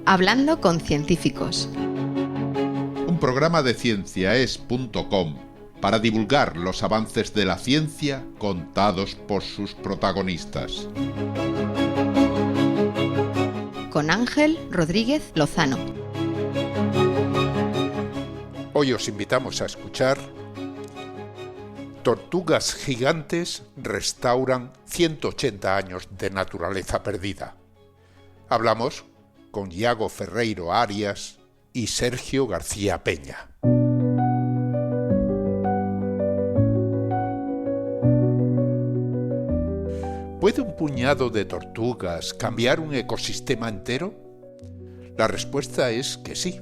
Hablando con científicos. Un programa de cienciaes.com para divulgar los avances de la ciencia contados por sus protagonistas. Con Ángel Rodríguez Lozano. Hoy os invitamos a escuchar: Tortugas gigantes restauran 180 años de naturaleza perdida. Hablamos con Iago Ferreiro Arias y Sergio García Peña. ¿Puede un puñado de tortugas cambiar un ecosistema entero? La respuesta es que sí.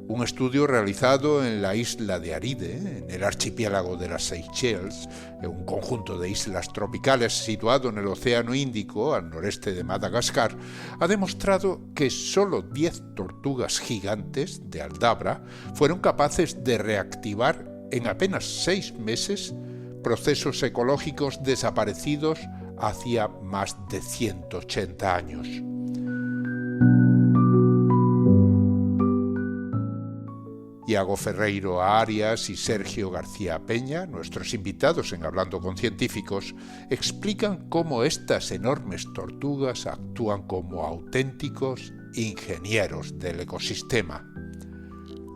Un estudio realizado en la isla de Aride, en el archipiélago de las Seychelles, un conjunto de islas tropicales situado en el Océano Índico, al noreste de Madagascar, ha demostrado que solo 10 tortugas gigantes de Aldabra fueron capaces de reactivar en apenas 6 meses procesos ecológicos desaparecidos hacía más de 180 años. Iago Ferreiro Arias y Sergio García Peña, nuestros invitados en Hablando con Científicos, explican cómo estas enormes tortugas actúan como auténticos ingenieros del ecosistema.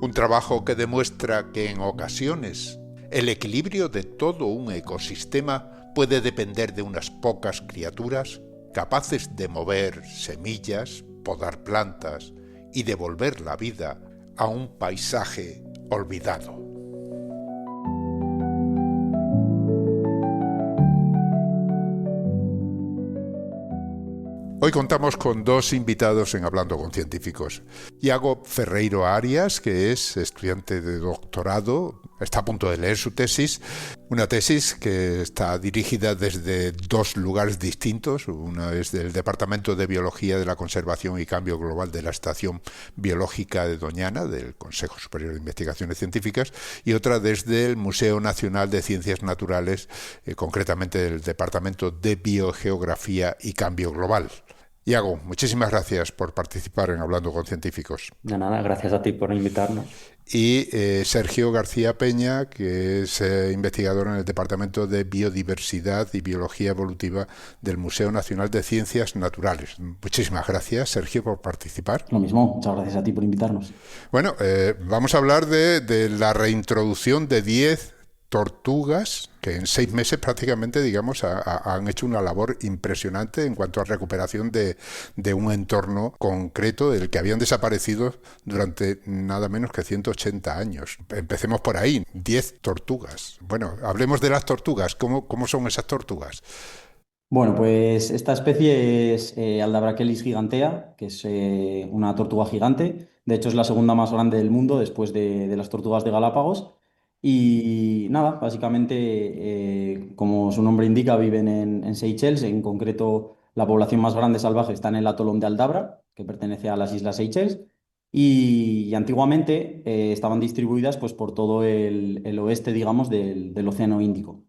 Un trabajo que demuestra que en ocasiones el equilibrio de todo un ecosistema puede depender de unas pocas criaturas capaces de mover semillas, podar plantas y devolver la vida a un paisaje olvidado. Hoy contamos con dos invitados en Hablando con Científicos. Iago Ferreiro Arias, que es estudiante de doctorado, está a punto de leer su tesis, una tesis que está dirigida desde dos lugares distintos. Una es del Departamento de Biología de la Conservación y Cambio Global de la Estación Biológica de Doñana, del Consejo Superior de Investigaciones Científicas, y otra desde el Museo Nacional de Ciencias Naturales, concretamente del Departamento de Biogeografía y Cambio Global. Iago, muchísimas gracias por participar en Hablando con Científicos. De nada, gracias a ti por invitarnos. Y Sergio García Peña, que es investigador en el Departamento de Biodiversidad y Biología Evolutiva del Museo Nacional de Ciencias Naturales. Muchísimas gracias, Sergio, por participar. Lo mismo, muchas gracias a ti por invitarnos. Bueno, vamos a hablar de la reintroducción de 10 tortugas que en 6 meses prácticamente, digamos, han hecho una labor impresionante en cuanto a recuperación de un entorno concreto del que habían desaparecido durante nada menos que 180 años. Empecemos por ahí, 10 tortugas. Bueno, hablemos de las tortugas. ¿Cómo son esas tortugas? Bueno, pues esta especie es Aldabrachelis gigantea, que es una tortuga gigante. De hecho, es la segunda más grande del mundo después de las tortugas de Galápagos. Y nada, básicamente, como su nombre indica, viven en Seychelles. En concreto, la población más grande salvaje está en el atolón de Aldabra, que pertenece a las Islas Seychelles. Y antiguamente estaban distribuidas pues, por todo el oeste, digamos, del Océano Índico.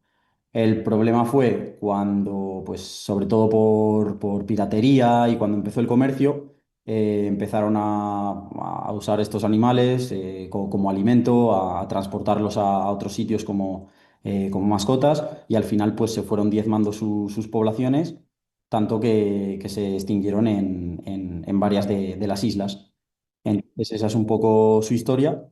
El problema fue cuando, pues, sobre todo por piratería y cuando empezó el comercio, empezaron a usar estos animales como alimento, a transportarlos a otros sitios como mascotas, y al final pues, se fueron diezmando sus poblaciones, tanto que se extinguieron en varias de las islas. Entonces esa es un poco su historia.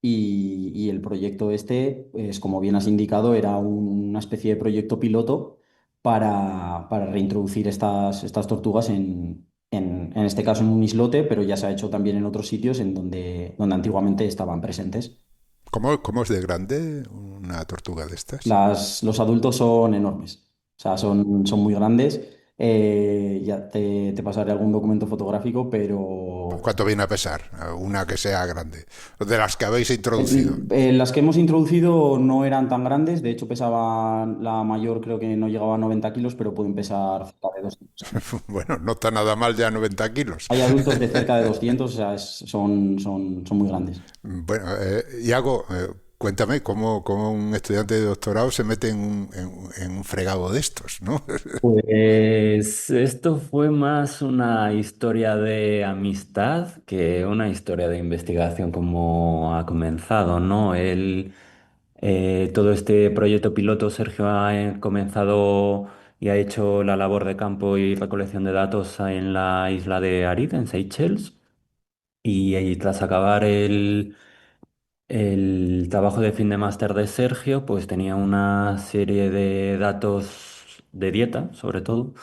Y el proyecto este, pues, como bien has indicado, era una especie de proyecto piloto para reintroducir estas tortugas en este caso en un islote, pero ya se ha hecho también en otros sitios en donde antiguamente estaban presentes. ¿Cómo es de grande una tortuga de estas? Los adultos son enormes, o sea, son muy grandes. Ya te pasaré algún documento fotográfico, pero... ¿Cuánto viene a pesar una que sea grande? De las que habéis introducido. Las que hemos introducido no eran tan grandes, de hecho pesaban, la mayor creo que no llegaba a 90 kilos, pero pueden pesar cerca de 200. Bueno, no está nada mal ya 90 kilos. Hay adultos de cerca de 200, o sea, son muy grandes. Bueno, Iago, Cuéntame cómo un estudiante de doctorado se mete en un fregado de estos, ¿no? Pues esto fue más una historia de amistad que una historia de investigación como ha comenzado, ¿no? Todo este proyecto piloto, Sergio ha comenzado y ha hecho la labor de campo y recolección de datos en la isla de Arid, en Seychelles, y tras acabar el trabajo de fin de máster de Sergio, pues tenía una serie de datos de dieta, sobre todo.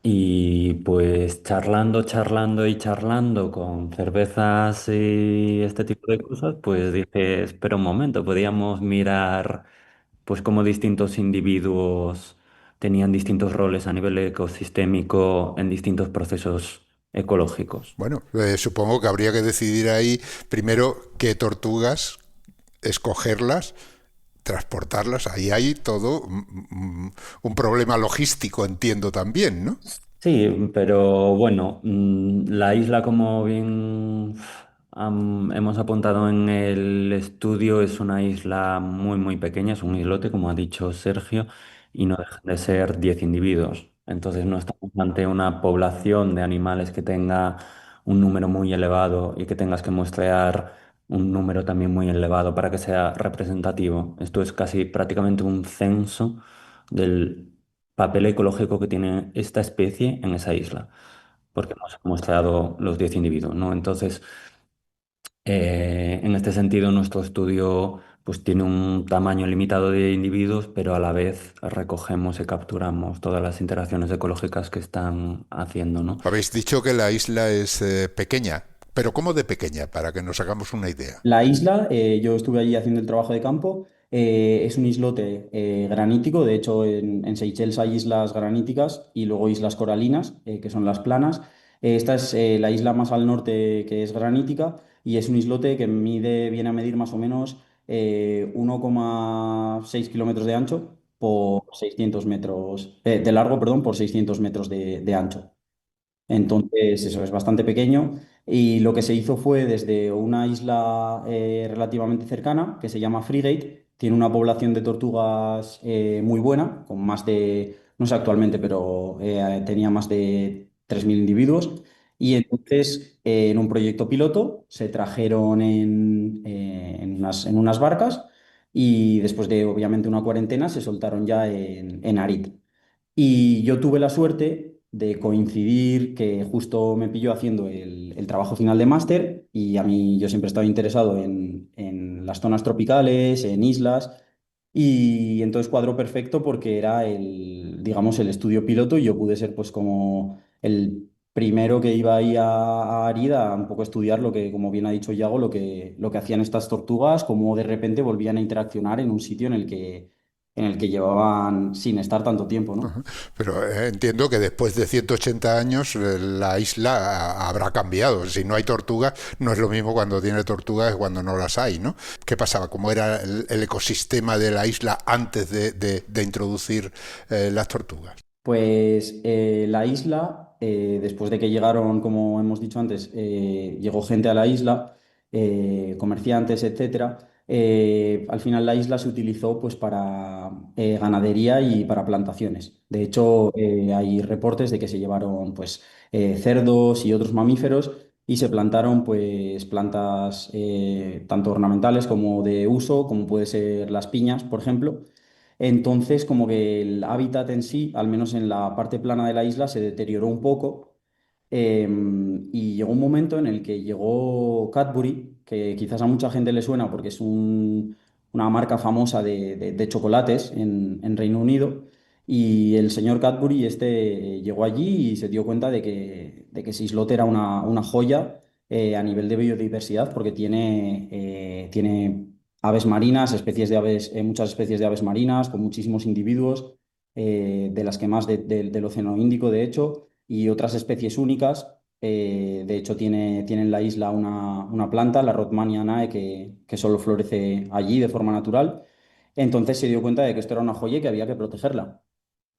Y pues charlando y charlando con cervezas y este tipo de cosas, pues dije, espera un momento, podíamos mirar pues cómo distintos individuos tenían distintos roles a nivel ecosistémico en distintos procesos ecológicos. Bueno, supongo que habría que decidir ahí primero qué tortugas, escogerlas, transportarlas. Ahí hay todo un problema logístico, entiendo también, ¿no? Sí, pero bueno, la isla, como bien hemos apuntado en el estudio, es una isla muy pequeña, es un islote, como ha dicho Sergio, y no dejan de ser 10 individuos. Entonces no estamos ante una población de animales que tenga un número muy elevado y que tengas que muestrear un número también muy elevado para que sea representativo. Esto es casi prácticamente un censo del papel ecológico que tiene esta especie en esa isla, porque hemos muestreado los 10 individuos, ¿no? Entonces, en este sentido, nuestro estudio pues tiene un tamaño limitado de individuos, pero a la vez recogemos y capturamos todas las interacciones ecológicas que están haciendo, ¿no? Habéis dicho que la isla es pequeña, pero ¿cómo de pequeña? Para que nos hagamos una idea. La isla, yo estuve allí haciendo el trabajo de campo, es un islote granítico, de hecho en Seychelles hay islas graníticas y luego islas coralinas, que son las planas. Esta es la isla más al norte que es granítica y es un islote que viene a medir más o menos 1,6 kilómetros de ancho por 600 metros, de largo, perdón, por 600 metros de ancho. Entonces, eso es bastante pequeño y lo que se hizo fue desde una isla relativamente cercana, que se llama Frigate, tiene una población de tortugas muy buena, con más de, no sé actualmente, pero tenía más de 3.000 individuos. Y entonces, en un proyecto piloto, se trajeron en unas barcas y después de, obviamente, una cuarentena, se soltaron ya en Arit. Y yo tuve la suerte de coincidir que justo me pilló haciendo el trabajo final de máster y a mí yo siempre estaba interesado en las zonas tropicales, en islas y entonces cuadró perfecto porque era digamos, el estudio piloto y yo pude ser pues como el primero que iba ahí a Arida a un poco estudiar lo que, como bien ha dicho Yago, lo que hacían estas tortugas, cómo de repente volvían a interaccionar en un sitio en el que llevaban sin estar tanto tiempo, ¿no? Pero entiendo que después de 180 años la isla habrá cambiado. Si no hay tortugas, no es lo mismo cuando tiene tortugas que cuando no las hay, ¿no? ¿Qué pasaba? ¿Cómo era el ecosistema de la isla antes de introducir las tortugas? Pues la isla, después de que llegaron, como hemos dicho antes, llegó gente a la isla, comerciantes, etcétera. Al final la isla se utilizó pues para ganadería y para plantaciones. De hecho, hay reportes de que se llevaron pues cerdos y otros mamíferos y se plantaron pues plantas tanto ornamentales como de uso, como puede ser las piñas, por ejemplo. Entonces, como que el hábitat en sí, al menos en la parte plana de la isla, se deterioró un poco. Y llegó un momento en el que llegó Cadbury, que quizás a mucha gente le suena porque es una marca famosa de chocolates en Reino Unido. Y el señor Cadbury llegó allí y se dio cuenta de que ese islote era una joya a nivel de biodiversidad porque tiene aves marinas, muchas especies de aves marinas, con muchísimos individuos, de las que más del Océano Índico, de hecho, y otras especies únicas. De hecho, tiene en la isla una planta, la Rothmania nae, que solo florece allí de forma natural. Entonces se dio cuenta de que esto era una joya y que había que protegerla.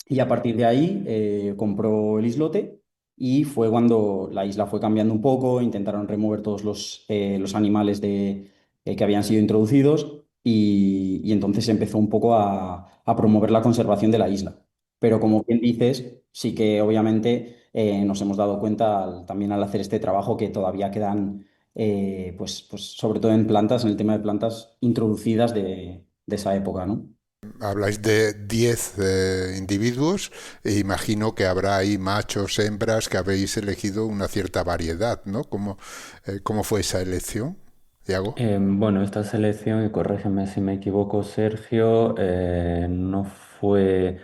Y a partir de ahí compró el islote y fue cuando la isla fue cambiando un poco, intentaron remover todos los animales que habían sido introducidos y entonces empezó un poco a promover la conservación de la isla. Pero como bien dices, sí que obviamente nos hemos dado cuenta también al hacer este trabajo que todavía quedan, pues sobre todo en plantas, en el tema de plantas introducidas de esa época, ¿no? Habláis de 10 individuos e imagino que habrá ahí machos, hembras, que habéis elegido una cierta variedad, ¿no? ¿Cómo fue esa elección, Iago? Bueno, esta selección, y corrígeme si me equivoco, Sergio, no fue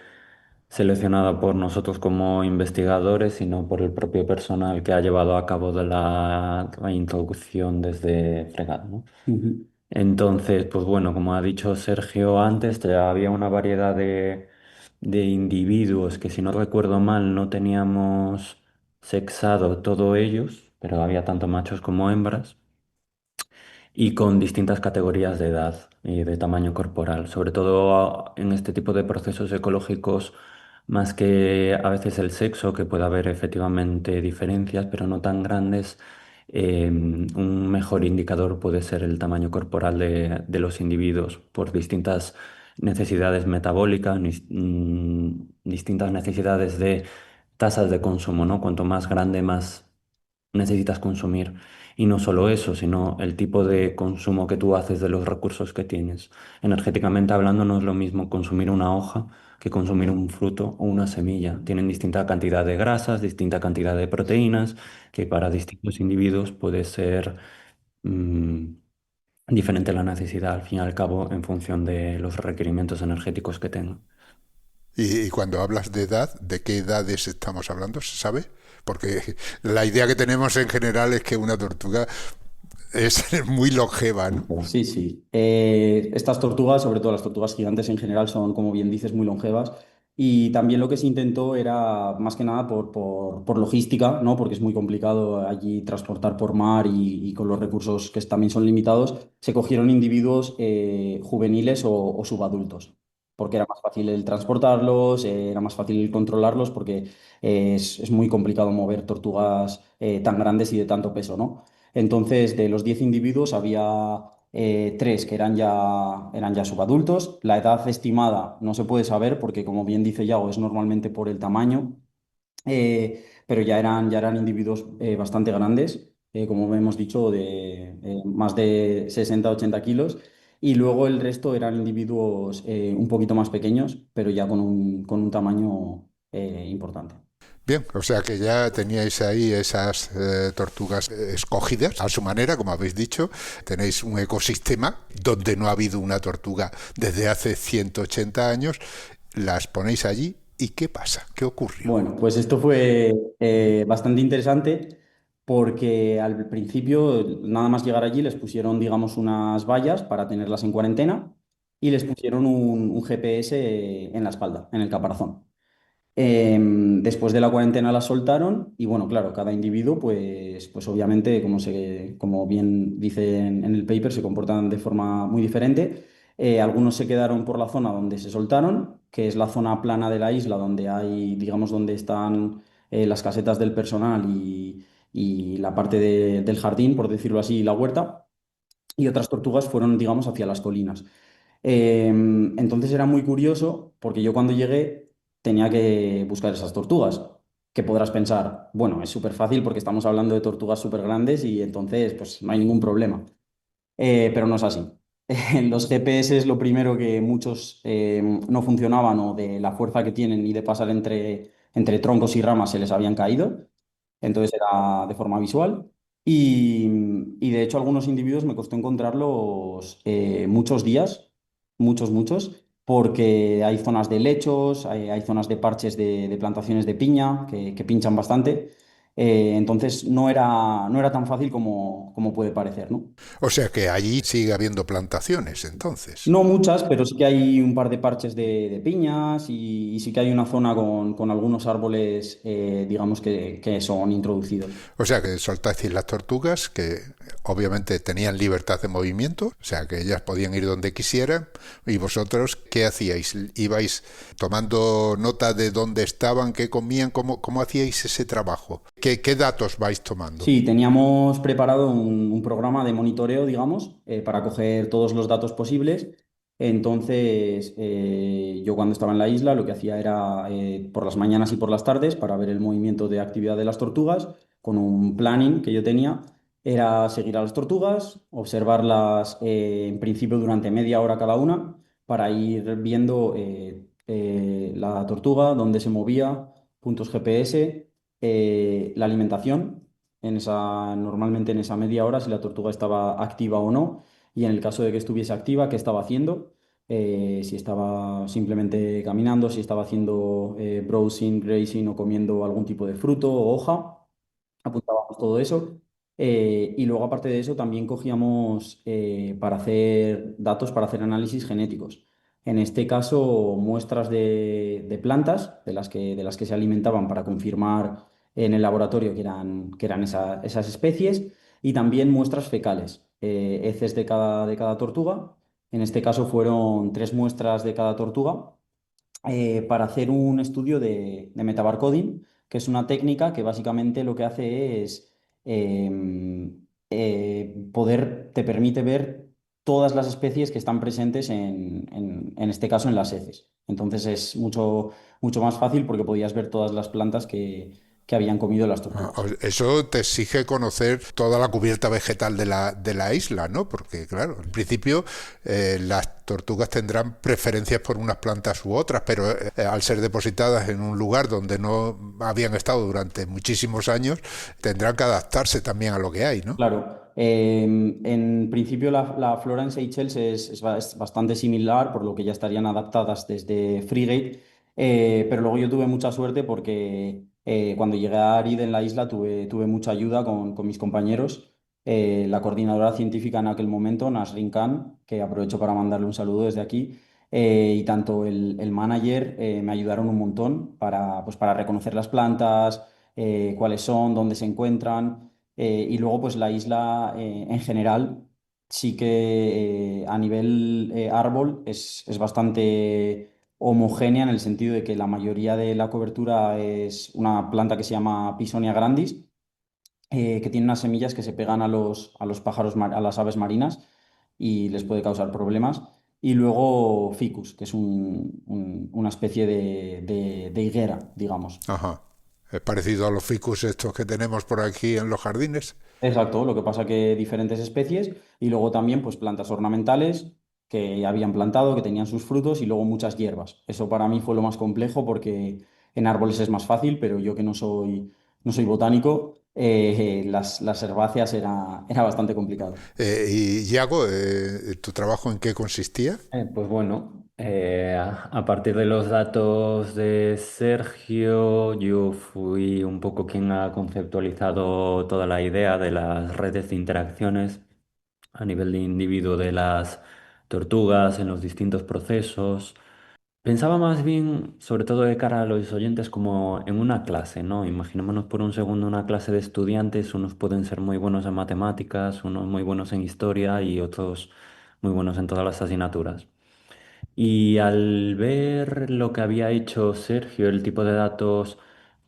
seleccionada por nosotros como investigadores, sino por el propio personal que ha llevado a cabo de la introducción desde Fregat, ¿no? Ujú. Entonces, pues bueno, como ha dicho Sergio antes, ya había una variedad de individuos que, si no recuerdo mal, no teníamos sexado todos ellos, pero había tanto machos como hembras y con distintas categorías de edad y de tamaño corporal. Sobre todo en este tipo de procesos ecológicos, más que a veces el sexo, que puede haber efectivamente diferencias, pero no tan grandes, un mejor indicador puede ser el tamaño corporal de los individuos por distintas necesidades metabólicas, distintas necesidades de tasas de consumo, ¿no? Cuanto más grande, más necesitas consumir. Y no solo eso, sino el tipo de consumo que tú haces de los recursos que tienes. Energéticamente hablando, no es lo mismo consumir una hoja que consumir un fruto o una semilla. Tienen distinta cantidad de grasas, distinta cantidad de proteínas, que para distintos individuos puede ser mm, diferente la necesidad, al fin y al cabo, en función de los requerimientos energéticos que tengan. Y cuando hablas de edad, ¿de qué edades estamos hablando? ¿Se sabe? Porque la idea que tenemos en general es que una tortuga es muy longeva, ¿no? Sí, sí. Estas tortugas, sobre todo las tortugas gigantes en general, son, como bien dices, muy longevas. Y también lo que se intentó era, más que nada, por logística, ¿no? Porque es muy complicado allí transportar por mar y con los recursos que también son limitados, se cogieron individuos juveniles o subadultos, porque era más fácil el transportarlos, era más fácil el controlarlos, porque es muy complicado mover tortugas tan grandes y de tanto peso, ¿no? Entonces, de los 10 individuos había tres que eran ya subadultos. La edad estimada no se puede saber porque, como bien dice Yago, es normalmente por el tamaño, pero ya eran individuos bastante grandes, como hemos dicho, de más de 60-80 kilos. Y luego el resto eran individuos un poquito más pequeños, pero ya con un tamaño importante. Bien, o sea que ya teníais ahí esas tortugas escogidas a su manera, como habéis dicho. Tenéis un ecosistema donde no ha habido una tortuga desde hace 180 años. Las ponéis allí y ¿qué pasa? ¿Qué ocurrió? Bueno, pues esto fue bastante interesante porque al principio, nada más llegar allí, les pusieron, digamos, unas vallas para tenerlas en cuarentena y les pusieron un GPS en la espalda, en el caparazón. Después de la cuarentena la soltaron y bueno, claro, cada individuo, pues obviamente, como bien dice en el paper, se comportan de forma muy diferente. Algunos se quedaron por la zona donde se soltaron, que es la zona plana de la isla, donde hay, digamos, donde están las casetas del personal y la parte del jardín, por decirlo así, y la huerta. Y otras tortugas fueron, digamos, hacia las colinas. Entonces era muy curioso porque yo cuando llegué tenía que buscar esas tortugas, que podrás pensar, bueno, es súper fácil porque estamos hablando de tortugas súper grandes y entonces pues no hay ningún problema. Pero no es así. Los GPS es lo primero que muchos no funcionaban o de la fuerza que tienen y de pasar entre troncos y ramas se les habían caído. Entonces era de forma visual. Y de hecho algunos individuos me costó encontrarlos muchos días, muchos, porque hay zonas de lechos, hay zonas de parches de plantaciones de piña que pinchan bastante. Entonces no era tan fácil como puede parecer, ¿no? O sea que allí sigue habiendo plantaciones, entonces. No muchas, pero sí que hay un par de parches de piñas y sí que hay una zona con algunos árboles, digamos, que son introducidos. O sea que soltasteis las tortugas, que obviamente tenían libertad de movimiento, o sea que ellas podían ir donde quisieran. ¿Y vosotros qué hacíais? ¿Ibais tomando nota de dónde estaban, qué comían, cómo hacíais ese trabajo? ¿Qué ¿Qué datos vais tomando? Sí, teníamos preparado un programa de monitoreo, digamos, para coger todos los datos posibles. Entonces, yo cuando estaba en la isla lo que hacía era por las mañanas y por las tardes para ver el movimiento de actividad de las tortugas, con un planning que yo tenía, era seguir a las tortugas, observarlas en principio durante media hora cada una, para ir viendo la tortuga, dónde se movía, puntos GPS, la alimentación normalmente en esa media hora, si la tortuga estaba activa o no, y en el caso de que estuviese activa, qué estaba haciendo, si estaba simplemente caminando, si estaba haciendo browsing, grazing o comiendo algún tipo de fruto o hoja, apuntábamos todo eso. Y luego, aparte de eso, también cogíamos para hacer datos, para hacer análisis genéticos. En este caso, muestras de plantas de las que se alimentaban para confirmar en el laboratorio que eran esas especies, y también muestras fecales, heces de cada tortuga. En este caso fueron 3 muestras de cada tortuga para hacer un estudio de metabarcoding, que es una técnica que básicamente lo que hace es te permite ver todas las especies que están presentes en este caso en las heces. Entonces es mucho más fácil porque podías ver todas las plantas que habían comido las tortugas. Eso te exige conocer toda la cubierta vegetal de la isla, ¿no? Porque, claro, en principio las tortugas tendrán preferencias por unas plantas u otras, pero al ser depositadas en un lugar donde no habían estado durante muchísimos años, tendrán que adaptarse también a lo que hay, ¿no? Claro, en principio la flora en Seychelles es bastante similar, por lo que ya estarían adaptadas desde Frigate, pero luego yo tuve mucha suerte porque cuando llegué a Arid en la isla tuve mucha ayuda con mis compañeros. La coordinadora científica en aquel momento, Nasrin Khan, que aprovecho para mandarle un saludo desde aquí, y tanto el manager me ayudaron un montón pues para reconocer las plantas, cuáles son, dónde se encuentran. Y luego, pues la isla en general sí que a nivel árbol es bastante homogénea en el sentido de que la mayoría de la cobertura es una planta que se llama Pisonia grandis, que tiene unas semillas que se pegan a los pájaros, a las aves marinas y les puede causar problemas. Y luego ficus, que es una especie de higuera, digamos. Ajá. Es parecido a los ficus estos que tenemos por aquí en los jardines. Exacto, lo que pasa que diferentes especies y luego también pues plantas ornamentales que habían plantado, que tenían sus frutos y luego muchas hierbas. Eso para mí fue lo más complejo porque en árboles es más fácil, pero yo que no soy botánico, las herbáceas era bastante complicado. Y Yago, ¿tu trabajo en qué consistía? Pues bueno, a partir de los datos de Sergio, yo fui un poco quien ha conceptualizado toda la idea de las redes de interacciones a nivel de individuo de las tortugas en los distintos procesos. Pensaba más bien, sobre todo de cara a los oyentes, como en una clase, ¿no? Imaginémonos por un segundo una clase de estudiantes, unos pueden ser muy buenos en matemáticas, unos muy buenos en historia y otros muy buenos en todas las asignaturas. Y al ver lo que había hecho Sergio, el tipo de datos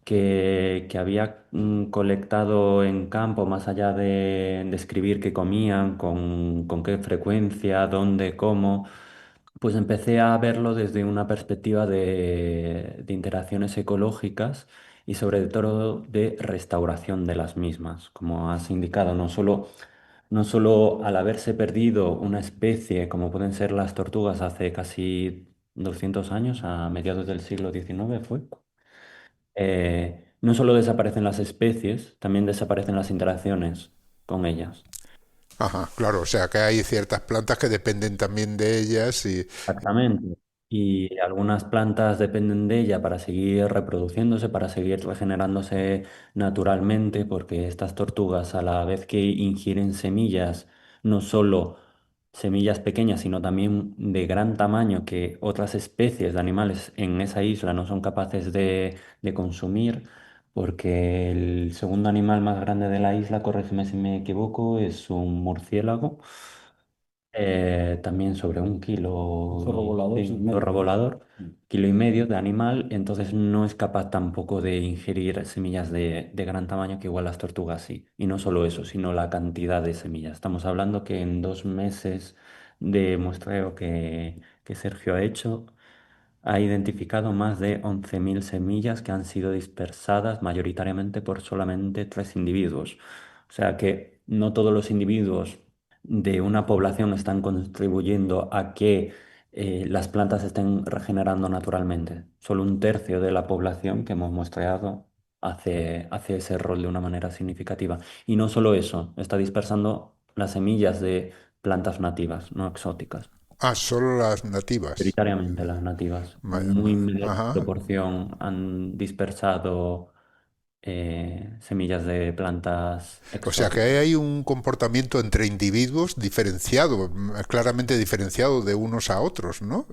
que había colectado en campo, más allá de escribir qué comían, con qué frecuencia, dónde, cómo, pues empecé a verlo desde una perspectiva de interacciones ecológicas y sobre todo de restauración de las mismas. Como has indicado, no solo al haberse perdido una especie como pueden ser las tortugas hace casi 200 años, a mediados del siglo XIX fue, no solo desaparecen las especies, también desaparecen las interacciones con ellas. Ajá, claro, o sea que hay ciertas plantas que dependen también de ellas y Exactamente. Y algunas plantas dependen de ella para seguir reproduciéndose, para seguir regenerándose naturalmente, porque estas tortugas, a la vez que ingieren semillas, no solo semillas pequeñas, sino también de gran tamaño que otras especies de animales en esa isla no son capaces de consumir, porque el segundo animal más grande de la isla, corrígeme si me equivoco, es un murciélago. También sobre 1 kilo, Zorro volador, sí, sí, medio zorro kilo. volador, 1,5 kilos de animal, entonces no es capaz tampoco de ingerir semillas de gran tamaño, que igual las tortugas sí. Y no solo eso, sino la cantidad de semillas. Estamos hablando que en 2 meses de muestreo que Sergio ha hecho, ha identificado más de 11.000 semillas que han sido dispersadas mayoritariamente por solamente 3 individuos. O sea que no todos los individuos de una población están contribuyendo a que las plantas estén regenerando naturalmente. Solo 1/3 de la población que hemos muestreado hace ese rol de una manera significativa. Y no solo eso, está dispersando las semillas de plantas nativas, no exóticas. Ah, solo las nativas. Prioritariamente las nativas. Muy menor Ajá. proporción han dispersado semillas de plantas O sea que exóticas. hay un comportamiento entre individuos diferenciado, claramente diferenciado de unos a otros, ¿no?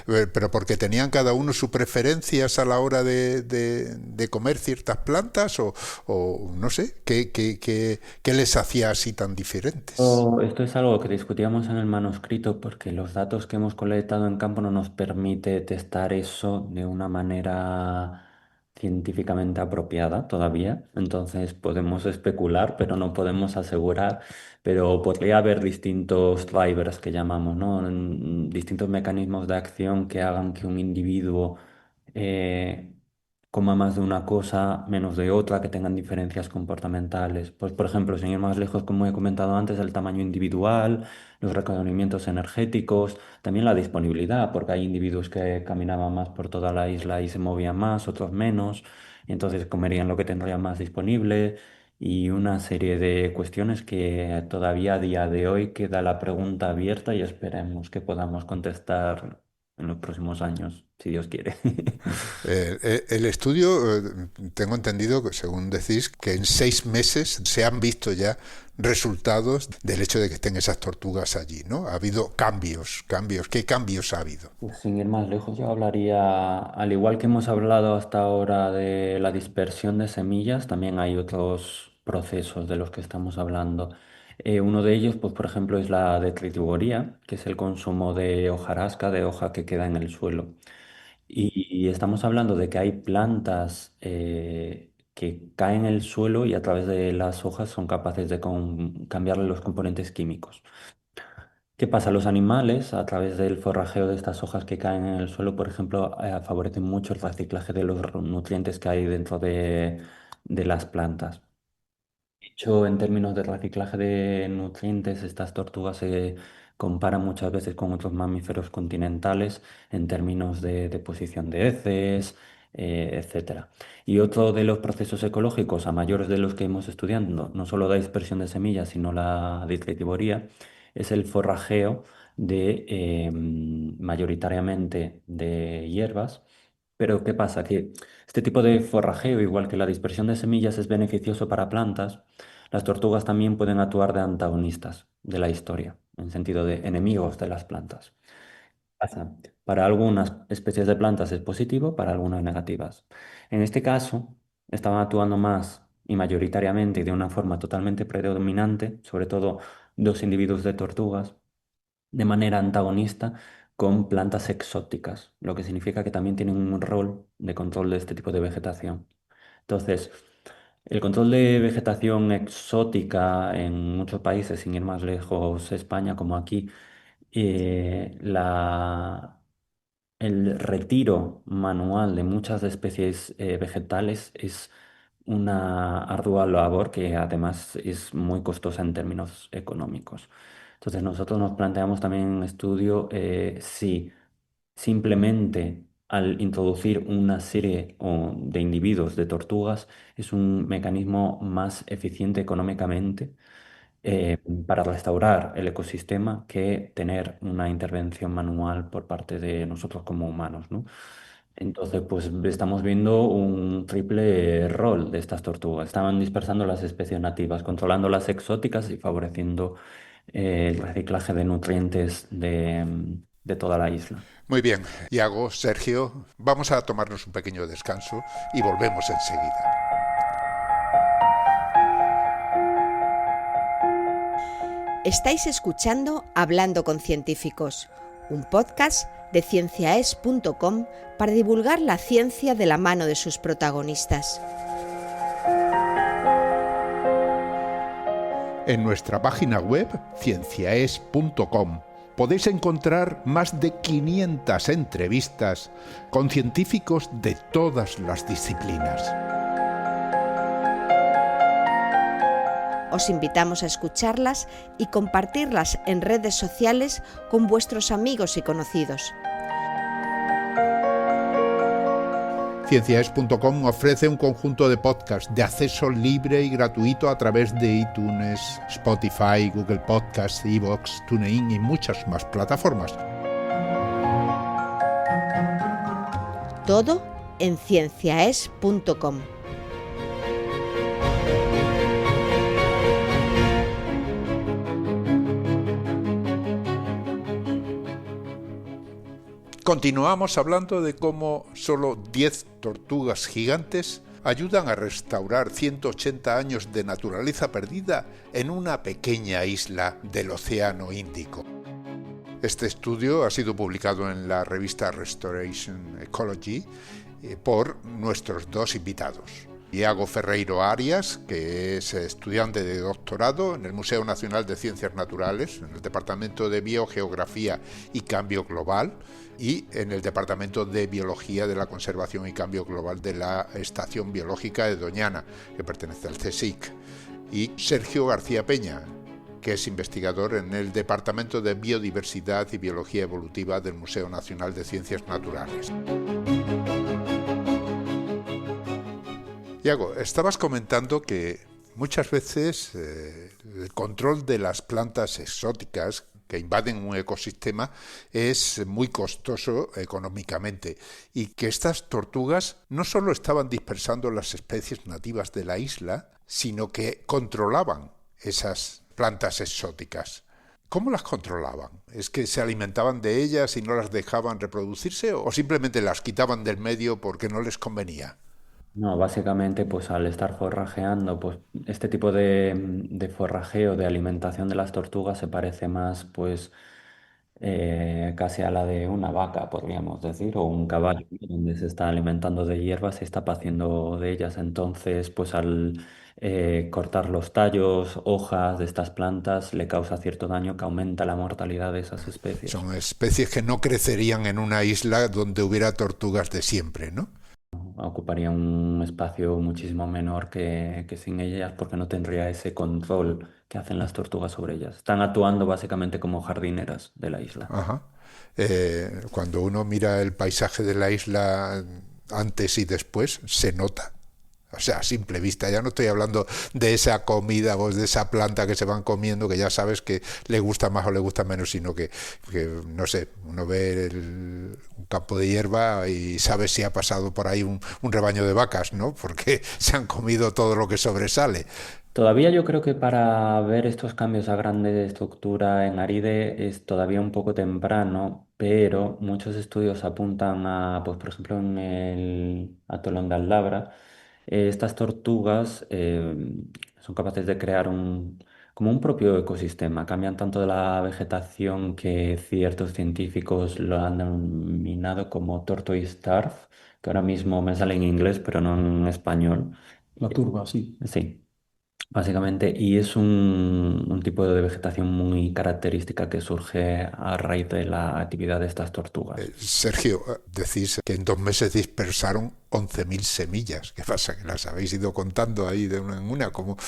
Pero porque tenían cada uno sus preferencias a la hora de comer ciertas plantas o no sé, ¿qué les hacía así tan diferentes? Esto es algo que discutíamos en el manuscrito porque los datos que hemos colectado en campo no nos permite testar eso de una manera científicamente apropiada todavía. Entonces podemos especular, pero no podemos asegurar. Pero podría haber distintos drivers que llamamos, ¿no? Distintos mecanismos de acción que hagan que un individuo eh, coma más de una cosa, menos de otra, que tengan diferencias comportamentales. Pues, por ejemplo, sin ir más lejos, como he comentado antes, el tamaño individual, los requerimientos energéticos, también la disponibilidad, porque hay individuos que caminaban más por toda la isla y se movían más, otros menos, y entonces comerían lo que tendrían más disponible. Y una serie de cuestiones que todavía a día de hoy queda la pregunta abierta y esperemos que podamos contestar en los próximos años, si Dios quiere. El estudio, tengo entendido, que según decís, que en 6 meses se han visto ya resultados del hecho de que estén esas tortugas allí, ¿no? Ha habido cambios. ¿Qué cambios ha habido? Pues sin ir más lejos, yo hablaría, al igual que hemos hablado hasta ahora de la dispersión de semillas, también hay otros procesos de los que estamos hablando. Uno de ellos, pues por ejemplo, es la detritivoría, que es el consumo de hojarasca, de hoja que queda en el suelo. Y estamos hablando de que hay plantas que caen en el suelo y a través de las hojas son capaces de cambiarle los componentes químicos. ¿Qué pasa? Los animales, a través del forrajeo de estas hojas que caen en el suelo, por ejemplo, favorecen mucho el reciclaje de los nutrientes que hay dentro de las plantas. De hecho, en términos de reciclaje de nutrientes, estas tortugas se comparan muchas veces con otros mamíferos continentales en términos de deposición de heces, etcétera. Y otro de los procesos ecológicos a mayores de los que hemos estudiado, no solo la dispersión de semillas, sino la detritivoría, es el forrajeo de mayoritariamente de hierbas. Pero ¿qué pasa? Que este tipo de forrajeo, igual que la dispersión de semillas, es beneficioso para plantas. Las tortugas también pueden actuar de antagonistas de la historia, en sentido de enemigos de las plantas. Pasa. Para algunas especies de plantas es positivo, para algunas negativas. En este caso, estaban actuando más y mayoritariamente y de una forma totalmente predominante, sobre todo dos individuos de tortugas, de manera antagonista con plantas exóticas, lo que significa que también tienen un rol de control de este tipo de vegetación. Entonces, el control de vegetación exótica en muchos países, sin ir más lejos, España como aquí, el retiro manual de muchas especies vegetales es una ardua labor que además es muy costosa en términos económicos. Entonces nosotros nos planteamos también en estudio si simplemente al introducir una serie de individuos de tortugas es un mecanismo más eficiente económicamente para restaurar el ecosistema que tener una intervención manual por parte de nosotros como humanos, ¿no? Entonces, pues estamos viendo un triple rol de estas tortugas. Estaban dispersando las especies nativas, controlando las exóticas y favoreciendo el reciclaje de nutrientes de toda la isla. Muy bien, Iago, Sergio, vamos a tomarnos un pequeño descanso y volvemos enseguida. Estáis escuchando Hablando con Científicos, un podcast de cienciaes.com para divulgar la ciencia de la mano de sus protagonistas. En nuestra página web, cienciaes.com, podéis encontrar más de 500 entrevistas con científicos de todas las disciplinas. Os invitamos a escucharlas y compartirlas en redes sociales con vuestros amigos y conocidos. Cienciaes.com ofrece un conjunto de podcasts de acceso libre y gratuito a través de iTunes, Spotify, Google Podcasts, iVoox, TuneIn y muchas más plataformas. Todo en cienciaes.com. Continuamos hablando de cómo solo 10 tortugas gigantes ayudan a restaurar 180 años de naturaleza perdida en una pequeña isla del Océano Índico. Este estudio ha sido publicado en la revista Restoration Ecology por nuestros dos invitados. Iago Ferreiro Arias, que es estudiante de doctorado en el Museo Nacional de Ciencias Naturales, en el Departamento de Biogeografía y Cambio Global, y en el Departamento de Biología de la Conservación y Cambio Global de la Estación Biológica de Doñana, que pertenece al CSIC, y Sergio García Peña, que es investigador en el Departamento de Biodiversidad y Biología Evolutiva del Museo Nacional de Ciencias Naturales. Iago, estabas comentando que muchas veces el control de las plantas exóticas que invaden un ecosistema es muy costoso económicamente y que estas tortugas no solo estaban dispersando las especies nativas de la isla, sino que controlaban esas plantas exóticas. ¿Cómo las controlaban? ¿Es que se alimentaban de ellas y no las dejaban reproducirse o simplemente las quitaban del medio porque no les convenía? No, básicamente, pues al estar forrajeando, pues este tipo de forrajeo, de alimentación de las tortugas se parece más, pues, casi a la de una vaca, podríamos decir, o un caballo, ¿no? Donde se está alimentando de hierbas, se está paciendo de ellas. Entonces, pues al cortar los tallos, hojas de estas plantas, le causa cierto daño que aumenta la mortalidad de esas especies. Son especies que no crecerían en una isla donde hubiera tortugas de siempre, ¿no? Ocuparía un espacio muchísimo menor que sin ellas porque no tendría ese control que hacen las tortugas sobre ellas. Están actuando básicamente como jardineras de la isla. Ajá. Cuando uno mira el paisaje de la isla antes y después, se nota. O sea, a simple vista, ya no estoy hablando de esa comida o de esa planta que se van comiendo, que ya sabes que le gusta más o le gusta menos, sino que no sé, uno ve un campo de hierba y sabe si ha pasado por ahí un rebaño de vacas, ¿no? Porque se han comido todo lo que sobresale. Todavía yo creo que para ver estos cambios a grande estructura en Aride es todavía un poco temprano, pero muchos estudios apuntan a, pues por ejemplo, en el atolón de Aldabra, estas tortugas son capaces de crear como un propio ecosistema. Cambian tanto de la vegetación que ciertos científicos lo han denominado como tortoise starve, que ahora mismo me sale en inglés, pero no en español. La turba, sí. Sí. Básicamente, y es un tipo de vegetación muy característica que surge a raíz de la actividad de estas tortugas. Sergio, decís que en 2 meses dispersaron 11.000 semillas. ¿Qué pasa? ¿Que las habéis ido contando ahí de una en una? ¿Cómo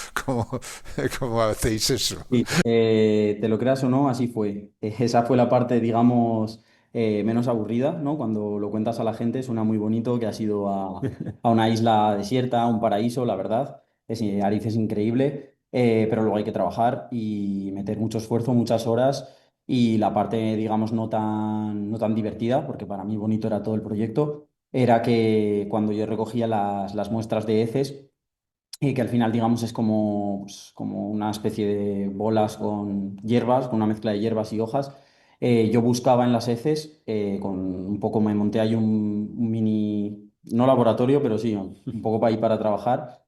hacéis eso? Sí, te lo creas o no, así fue. Esa fue la parte, digamos, menos aburrida, ¿no? Cuando lo cuentas a la gente suena muy bonito que has ido a una isla desierta, a un paraíso, la verdad. Ariz es increíble, pero luego hay que trabajar y meter mucho esfuerzo, muchas horas. Y la parte, digamos, no tan divertida, porque para mí bonito era todo el proyecto, era que cuando yo recogía las muestras de heces, y que al final, digamos, es como, pues, como una especie de bolas con hierbas, con una mezcla de hierbas y hojas. Yo buscaba en las heces, con un poco me monté ahí un mini, no laboratorio, pero sí, un poco para ir para trabajar.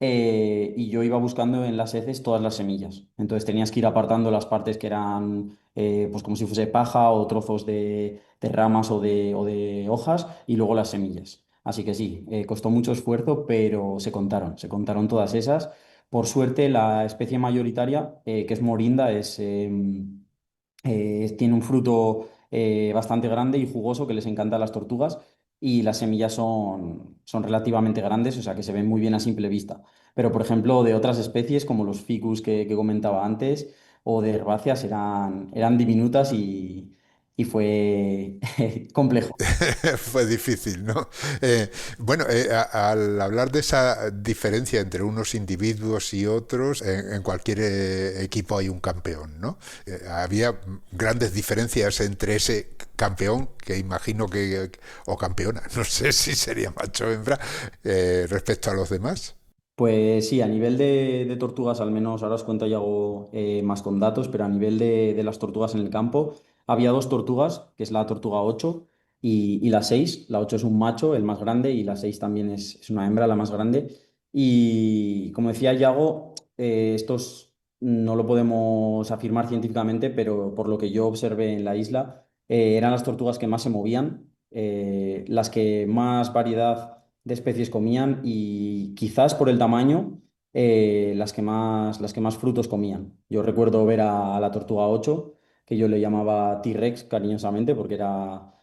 y yo iba buscando en las heces todas las semillas. Entonces tenías que ir apartando las partes que eran pues como si fuese paja o trozos de ramas o de hojas y luego las semillas. Así que sí, costó mucho esfuerzo, pero se contaron todas esas. Por suerte, la especie mayoritaria, que es morinda, tiene un fruto bastante grande y jugoso que les encanta a las tortugas y las semillas son relativamente grandes, o sea que se ven muy bien a simple vista. Pero, por ejemplo, de otras especies como los ficus que comentaba antes o de herbáceas eran diminutas y fue complejo. Fue difícil, ¿no? Bueno, al hablar de esa diferencia entre unos individuos y otros, en cualquier equipo hay un campeón, ¿no? Había grandes diferencias entre ese campeón, que imagino que, o campeona, no sé si sería macho o hembra, respecto a los demás. Pues sí, a nivel de tortugas, al menos ahora os cuento y hago más con datos, pero a nivel de las tortugas en el campo, había dos tortugas, que es la tortuga 8 y la 6. La 8 es un macho, el más grande, y la 6 también es una hembra, la más grande. Y como decía Yago, estos no lo podemos afirmar científicamente, pero por lo que yo observé en la isla, eran las tortugas que más se movían, las que más variedad de especies comían y quizás por el tamaño las que más frutos comían. Yo recuerdo ver a la tortuga 8 que yo le llamaba T-Rex cariñosamente porque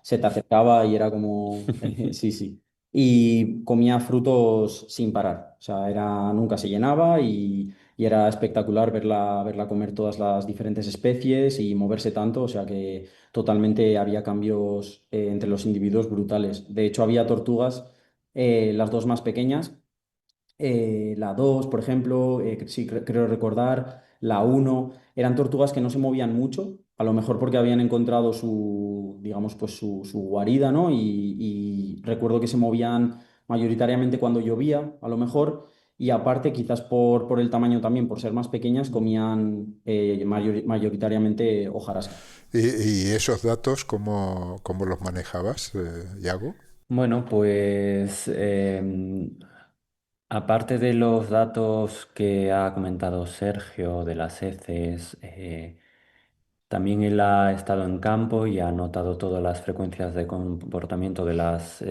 se te acercaba y era como, sí, sí. Y comía frutos sin parar, o sea, nunca se llenaba y era espectacular verla comer todas las diferentes especies y moverse tanto, o sea que totalmente había cambios entre los individuos brutales. De hecho, había tortugas las dos más pequeñas, la 2 por ejemplo, sí, creo recordar, la uno eran tortugas que no se movían mucho, a lo mejor porque habían encontrado digamos, pues su guarida, ¿no? Y recuerdo que se movían mayoritariamente cuando llovía, a lo mejor, y aparte, quizás por el tamaño también, por ser más pequeñas, comían mayoritariamente hojarasca. Y esos datos, cómo los manejabas, Yago? Bueno, pues aparte de los datos que ha comentado Sergio de las heces, también él ha estado en campo y ha notado todas las frecuencias de comportamiento de las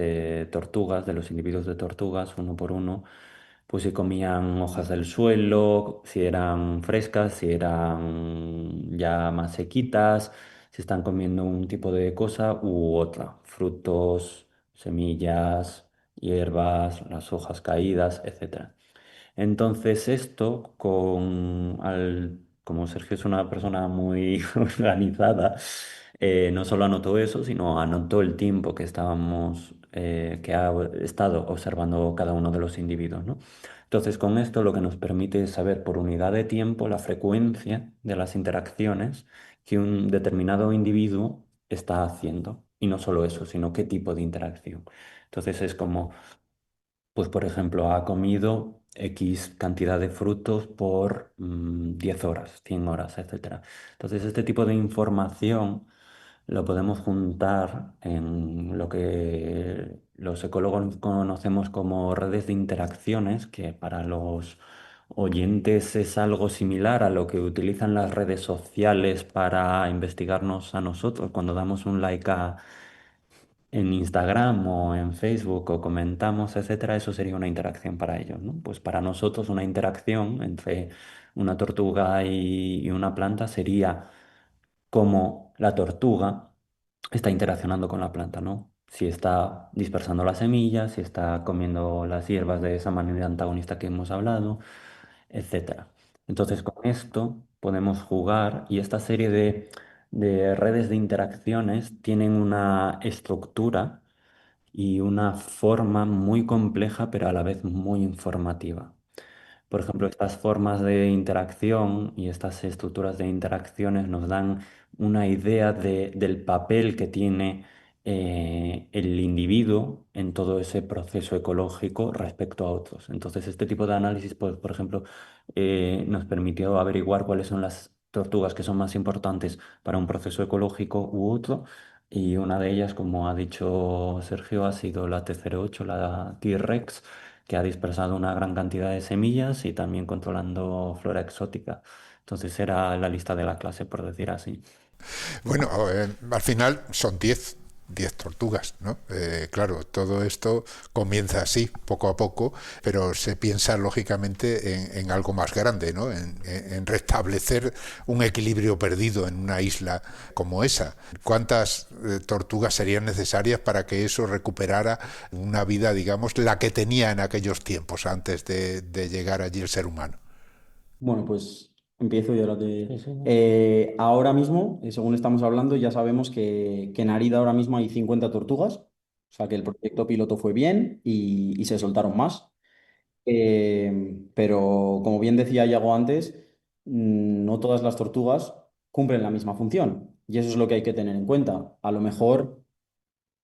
tortugas, de los individuos de tortugas, uno por uno, pues si comían hojas del suelo, si eran frescas, si eran ya más sequitas, si están comiendo un tipo de cosa u otra, frutos, semillas, hierbas, las hojas caídas, etcétera. Entonces esto, como Sergio es una persona muy organizada, no solo anotó eso, sino anotó el tiempo que ha estado observando cada uno de los individuos, ¿no? Entonces con esto lo que nos permite es saber por unidad de tiempo la frecuencia de las interacciones que un determinado individuo está haciendo. Y no solo eso, sino qué tipo de interacción. Entonces es como pues por ejemplo, ha comido X cantidad de frutos por 10 horas, 100 horas, etcétera. Entonces, este tipo de información lo podemos juntar en lo que los ecólogos conocemos como redes de interacciones, que para los oyentes es algo similar a lo que utilizan las redes sociales para investigarnos a nosotros cuando damos un like en Instagram o en Facebook o comentamos, etcétera, eso sería una interacción para ellos, ¿no? Pues para nosotros una interacción entre una tortuga y una planta sería cómo la tortuga está interaccionando con la planta, ¿no? Si está dispersando las semillas, si está comiendo las hierbas de esa manera antagonista que hemos hablado, etcétera. Entonces, con esto podemos jugar y esta serie de redes de interacciones tienen una estructura y una forma muy compleja, pero a la vez muy informativa. Por ejemplo, estas formas de interacción y estas estructuras de interacciones nos dan una idea del papel que tiene el individuo en todo ese proceso ecológico respecto a otros. Entonces, este tipo de análisis, pues, por ejemplo, nos permitió averiguar cuáles son las tortugas que son más importantes para un proceso ecológico u otro. Y una de ellas, como ha dicho Sergio, ha sido la T08, la T-Rex, que ha dispersado una gran cantidad de semillas y también controlando flora exótica. Entonces era la lista de la clase, por decir así. Bueno, al final son 10 tortugas, ¿no? Claro, todo esto comienza así, poco a poco, pero se piensa lógicamente en algo más grande, ¿no? En restablecer un equilibrio perdido en una isla como esa. ¿Cuántas tortugas serían necesarias para que eso recuperara una vida, digamos, la que tenía en aquellos tiempos antes de llegar allí el ser humano? Bueno, pues empiezo y ahora te... Sí, sí. ahora mismo, según estamos hablando, ya sabemos que en Arida ahora mismo hay 50 tortugas, o sea que el proyecto piloto fue bien y se soltaron más. Pero como bien decía Yago antes, no todas las tortugas cumplen la misma función y eso es lo que hay que tener en cuenta. A lo mejor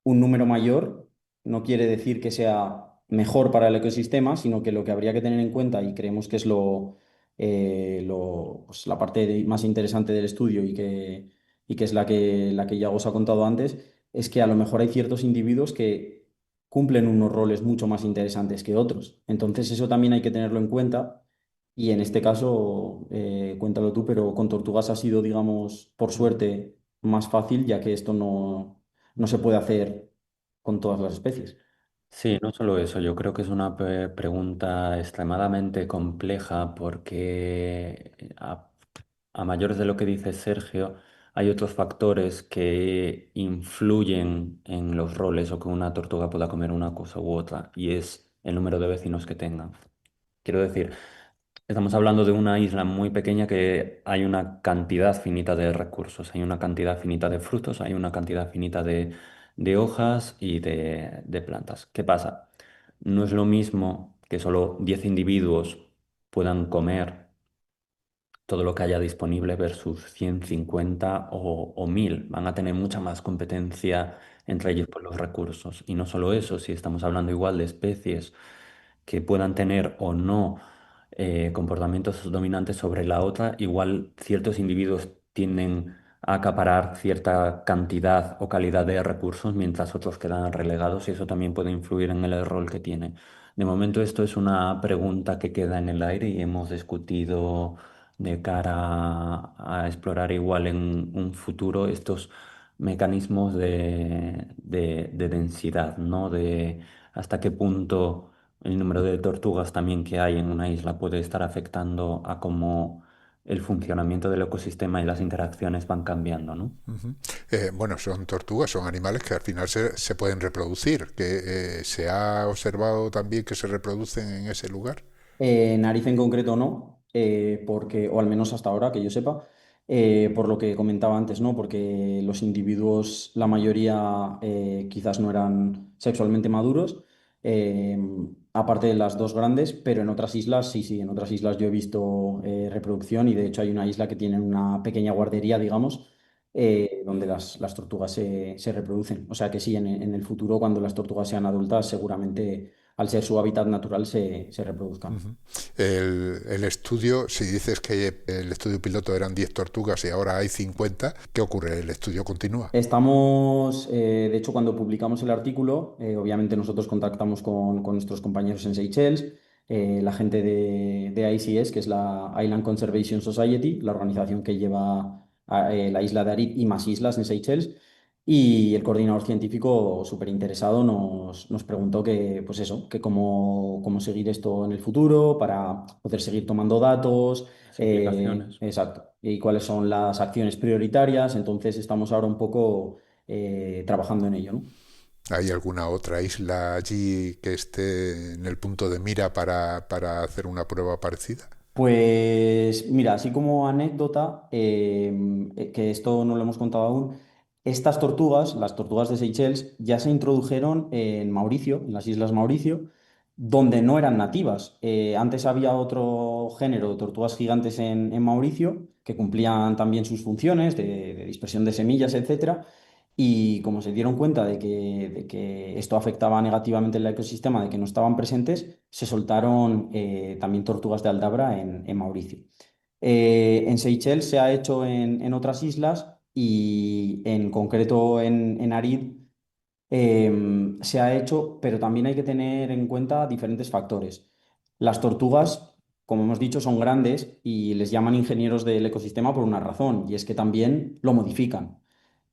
un número mayor no quiere decir que sea mejor para el ecosistema, sino que lo que habría que tener en cuenta, y creemos que es pues, la parte más interesante del estudio y que es la que ya os ha contado antes, es que a lo mejor hay ciertos individuos que cumplen unos roles mucho más interesantes que otros. Entonces eso también hay que tenerlo en cuenta. Y en este caso, cuéntalo tú, pero con tortugas ha sido, digamos, por suerte, más fácil, ya que esto no se puede hacer con todas las especies. Sí, no solo eso, yo creo que es una pregunta extremadamente compleja porque a mayores de lo que dice Sergio, hay otros factores que influyen en los roles o que una tortuga pueda comer una cosa u otra, y es el número de vecinos que tenga. Quiero decir, estamos hablando de una isla muy pequeña que hay una cantidad finita de recursos, hay una cantidad finita de frutos, hay una cantidad finita de hojas y de plantas. ¿Qué pasa? No es lo mismo que solo 10 individuos puedan comer todo lo que haya disponible versus 150 o 1000. Van a tener mucha más competencia entre ellos por los recursos. Y no solo eso, si estamos hablando igual de especies que puedan tener o no comportamientos dominantes sobre la otra, igual ciertos individuos tienden a acaparar cierta cantidad o calidad de recursos mientras otros quedan relegados y eso también puede influir en el rol que tiene. De momento esto es una pregunta que queda en el aire y hemos discutido de cara a explorar igual en un futuro estos mecanismos de densidad, ¿no? De hasta qué punto el número de tortugas también que hay en una isla puede estar afectando a cómo el funcionamiento del ecosistema y las interacciones van cambiando, ¿no? Ujú. Bueno, son tortugas, son animales que al final se pueden reproducir, que se ha observado también que se reproducen en ese lugar. Nariz en concreto no, porque, o al menos hasta ahora que yo sepa, por lo que comentaba antes, ¿no? Porque los individuos, la mayoría quizás no eran sexualmente maduros, eh, aparte de las dos grandes, pero en otras islas, sí, sí, en otras islas yo he visto reproducción y de hecho hay una isla que tiene una pequeña guardería, digamos, donde las tortugas se reproducen. O sea que sí, en el futuro, cuando las tortugas sean adultas, seguramente al ser su hábitat natural se reproduzcan. Ujú. El estudio, si dices que el estudio piloto eran 10 tortugas y ahora hay 50, ¿qué ocurre? ¿El estudio continúa? Estamos, de hecho, cuando publicamos el artículo, obviamente nosotros contactamos con nuestros compañeros en Seychelles, la gente de ICS, que es la Island Conservation Society, la organización que lleva la isla de Arid y más islas en Seychelles, y el coordinador científico, súper interesado, nos preguntó que, pues eso, que cómo seguir esto en el futuro para poder seguir tomando datos. Las implicaciones. Exacto. Y cuáles son las acciones prioritarias. Entonces estamos ahora un poco trabajando en ello, ¿no? ¿Hay alguna otra isla allí que esté en el punto de mira para hacer una prueba parecida? Pues mira, así como anécdota, que esto no lo hemos contado aún, estas tortugas, las tortugas de Seychelles, ya se introdujeron en Mauricio, en las Islas Mauricio, donde no eran nativas. Antes había otro género de tortugas gigantes en Mauricio que cumplían también sus funciones de dispersión de semillas, etcétera. Y como se dieron cuenta de que esto afectaba negativamente el ecosistema, de que no estaban presentes, se soltaron también tortugas de Aldabra en Mauricio. En Seychelles se ha hecho en otras islas y en concreto en Arid se ha hecho, pero también hay que tener en cuenta diferentes factores. Las tortugas, como hemos dicho, son grandes y les llaman ingenieros del ecosistema por una razón, y es que también lo modifican.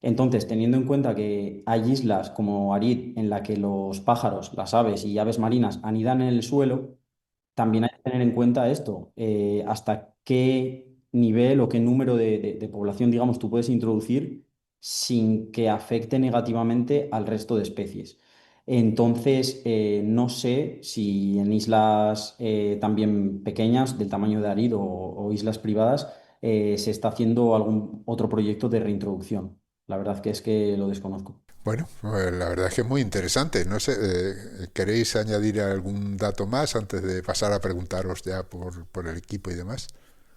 Entonces, teniendo en cuenta que hay islas como Arid en la que los pájaros, las aves y aves marinas anidan en el suelo, también hay que tener en cuenta esto, hasta qué nivel o qué número de población, digamos, tú puedes introducir sin que afecte negativamente al resto de especies. Entonces, no sé si en islas también pequeñas, del tamaño de Arid o islas privadas, se está haciendo algún otro proyecto de reintroducción. La verdad que es que lo desconozco. Bueno, pues la verdad es que es muy interesante. No sé, ¿queréis añadir algún dato más antes de pasar a preguntaros ya por el equipo y demás?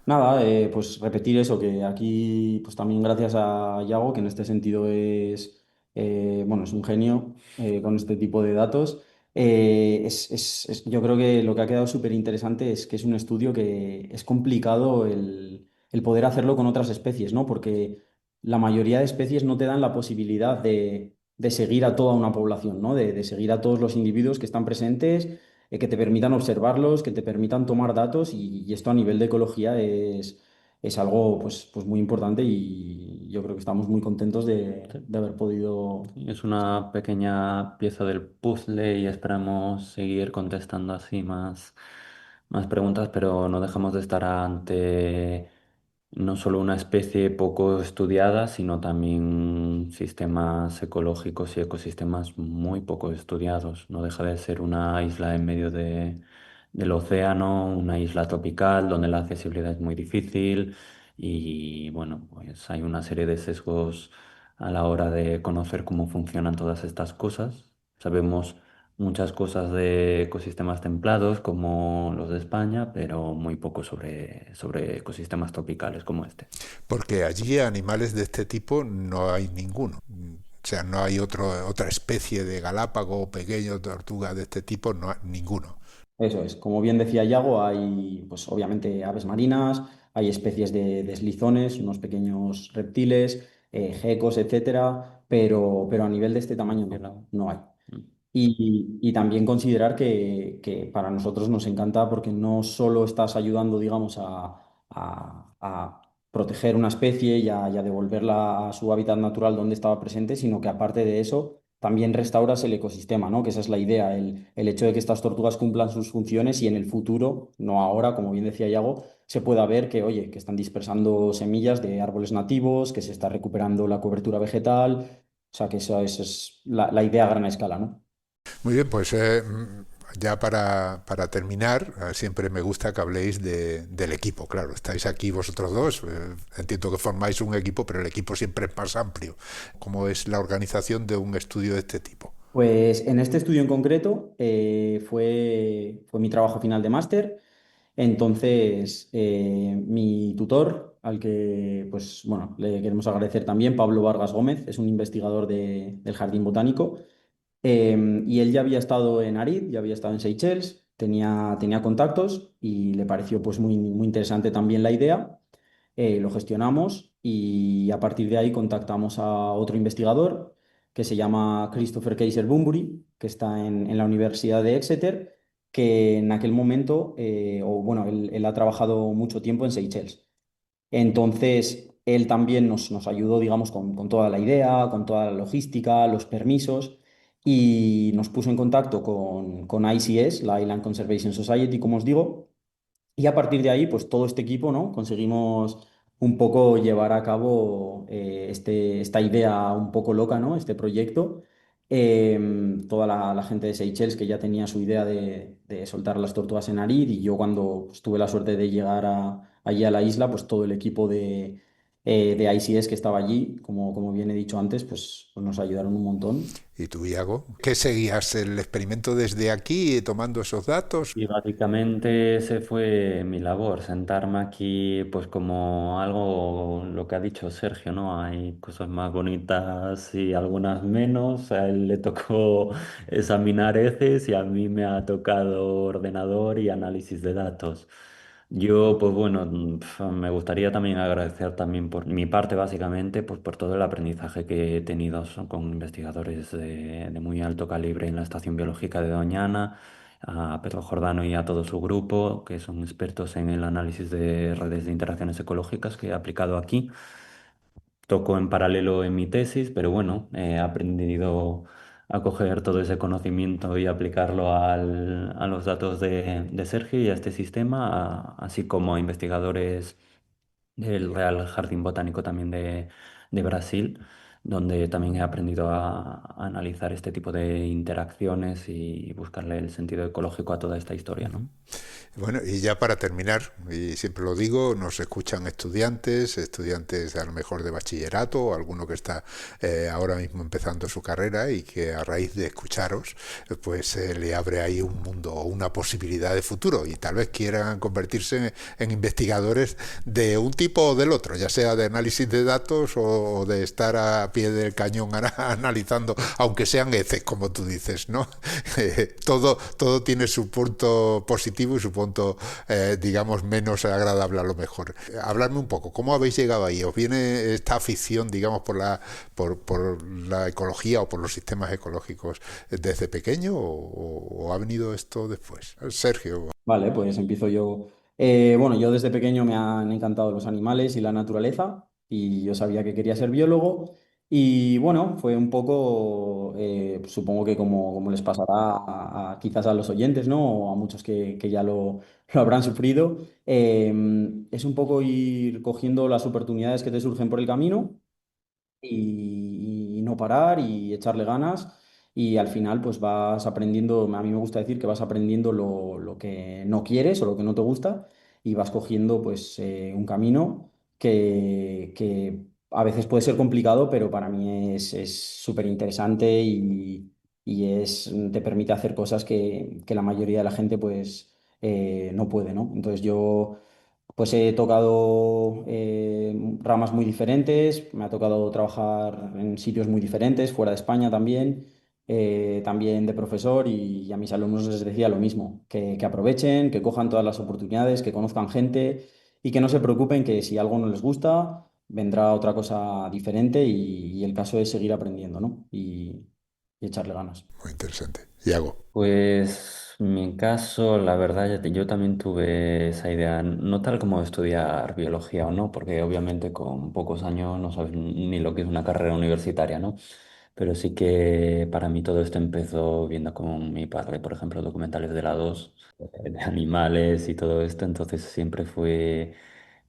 Nada, pues repetir eso, que aquí, pues también gracias a Yago, que en este sentido es, bueno, es un genio con este tipo de datos. Yo creo que lo que ha quedado súper interesante es que es un estudio que es complicado el poder hacerlo con otras especies, ¿no? Porque la mayoría de especies no te dan la posibilidad de seguir a toda una población, ¿no? De seguir a todos los individuos que están presentes, que te permitan observarlos, que te permitan tomar datos y esto a nivel de ecología es algo pues muy importante y yo creo que estamos muy contentos de haber podido... Es una pequeña pieza del puzzle y esperamos seguir contestando así más preguntas, pero no dejamos de estar ante no solo una especie poco estudiada, sino también sistemas ecológicos y ecosistemas muy poco estudiados. No deja de ser una isla en medio del océano, una isla tropical donde la accesibilidad es muy difícil y bueno, pues hay una serie de sesgos a la hora de conocer cómo funcionan todas estas cosas. Sabemos muchas cosas de ecosistemas templados como los de España, pero muy poco sobre ecosistemas tropicales como este. Porque allí animales de este tipo no hay ninguno. O sea, no hay otra especie de galápago pequeño, tortuga de este tipo, no hay ninguno. Eso es, como bien decía Yago, hay pues obviamente aves marinas, hay especies de eslizones, unos pequeños reptiles, gecos, etcétera, pero a nivel de este tamaño no hay. Mm. Y también considerar que para nosotros nos encanta porque no solo estás ayudando, digamos, a proteger una especie y a devolverla a su hábitat natural donde estaba presente, sino que aparte de eso, también restauras el ecosistema, ¿no? Que esa es la idea, el hecho de que estas tortugas cumplan sus funciones y en el futuro, no ahora, como bien decía Yago, se pueda ver que, oye, que están dispersando semillas de árboles nativos, que se está recuperando la cobertura vegetal, o sea, que esa es la idea a gran escala, ¿no? Muy bien, pues ya para terminar, siempre me gusta que habléis del equipo. Claro, estáis aquí vosotros dos, entiendo que formáis un equipo, pero el equipo siempre es más amplio. ¿Cómo es la organización de un estudio de este tipo? Pues en este estudio en concreto fue mi trabajo final de máster. Entonces, mi tutor, al que pues bueno, le queremos agradecer también, Pablo Vargas Gómez, es un investigador del Jardín Botánico. Y él ya había estado en Arid, ya había estado en Seychelles, tenía contactos y le pareció pues muy interesante también la idea. Lo gestionamos y a partir de ahí contactamos a otro investigador que se llama Christopher Kaiser Bunbury, que está en la Universidad de Exeter, que en aquel momento, o bueno, él ha trabajado mucho tiempo en Seychelles. Entonces, él también nos ayudó, digamos, con toda la idea, con toda la logística, los permisos, y nos puso en contacto con ICS, la Island Conservation Society, como os digo, y a partir de ahí, pues todo este equipo, ¿no? Conseguimos un poco llevar a cabo esta idea un poco loca, ¿no? Este proyecto. Toda la gente de Seychelles que ya tenía su idea de soltar las tortugas en Arid y yo cuando pues, tuve la suerte de llegar allí a la isla, pues todo el equipo de ICS que estaba allí, como bien he dicho antes, pues nos ayudaron un montón. ¿Y tú, Iago? ¿Qué seguías el experimento desde aquí, tomando esos datos? Y básicamente ese fue mi labor, sentarme aquí, pues como algo, lo que ha dicho Sergio, ¿no? Hay cosas más bonitas y algunas menos. A él le tocó examinar heces y a mí me ha tocado ordenador y análisis de datos. Yo, pues bueno, me gustaría también agradecer también por mi parte, básicamente, pues por todo el aprendizaje que he tenido con investigadores de muy alto calibre en la Estación Biológica de Doñana, a Pedro Jordano y a todo su grupo, que son expertos en el análisis de redes de interacciones ecológicas que he aplicado aquí. Toco en paralelo en mi tesis, pero bueno, he aprendido a coger todo ese conocimiento y aplicarlo a los datos de Sergio y a este sistema, así como a investigadores del Real Jardín Botánico también de Brasil, donde también he aprendido a analizar este tipo de interacciones y buscarle el sentido ecológico a toda esta historia, ¿no? Bueno, y ya para terminar, y siempre lo digo, nos escuchan estudiantes, estudiantes a lo mejor de bachillerato o alguno que está ahora mismo empezando su carrera y que a raíz de escucharos, pues le abre ahí un mundo o una posibilidad de futuro y tal vez quieran convertirse en investigadores de un tipo o del otro, ya sea de análisis de datos o de estar a pie del cañón analizando, aunque sean heces, como tú dices, ¿no? Todo tiene su punto positivo y su punto, digamos, menos agradable a lo mejor. Hablarme un poco, ¿cómo habéis llegado ahí? ¿Os viene esta afición, digamos, por la ecología o por los sistemas ecológicos desde pequeño o ha venido esto después? Sergio. Vale, pues empiezo yo. Bueno, yo desde pequeño me han encantado los animales y la naturaleza y yo sabía que quería ser biólogo y bueno, fue un poco, supongo que como les pasará quizás a los oyentes, ¿no? O a muchos que ya lo habrán sufrido, es un poco ir cogiendo las oportunidades que te surgen por el camino y no parar y echarle ganas. Y al final, pues vas aprendiendo, a mí me gusta decir que vas aprendiendo lo que no quieres o lo que no te gusta y vas cogiendo pues un camino que a veces puede ser complicado, pero para mí es súper interesante te permite hacer cosas que la mayoría de la gente pues no puede, ¿no? Entonces yo pues he tocado ramas muy diferentes, me ha tocado trabajar en sitios muy diferentes, fuera de España también, también de profesor y a mis alumnos les decía lo mismo, que aprovechen, que cojan todas las oportunidades, que conozcan gente y que no se preocupen que si algo no les gusta, vendrá otra cosa diferente y el caso es seguir aprendiendo, ¿no? Y echarle ganas. Muy interesante. Yago. Pues mi caso, la verdad, yo también tuve esa idea, no tal como estudiar biología o no, porque obviamente con pocos años no sabes ni lo que es una carrera universitaria, ¿no? Pero sí que para mí todo esto empezó viendo con mi padre, por ejemplo, documentales de la 2 de animales y todo esto, entonces siempre fue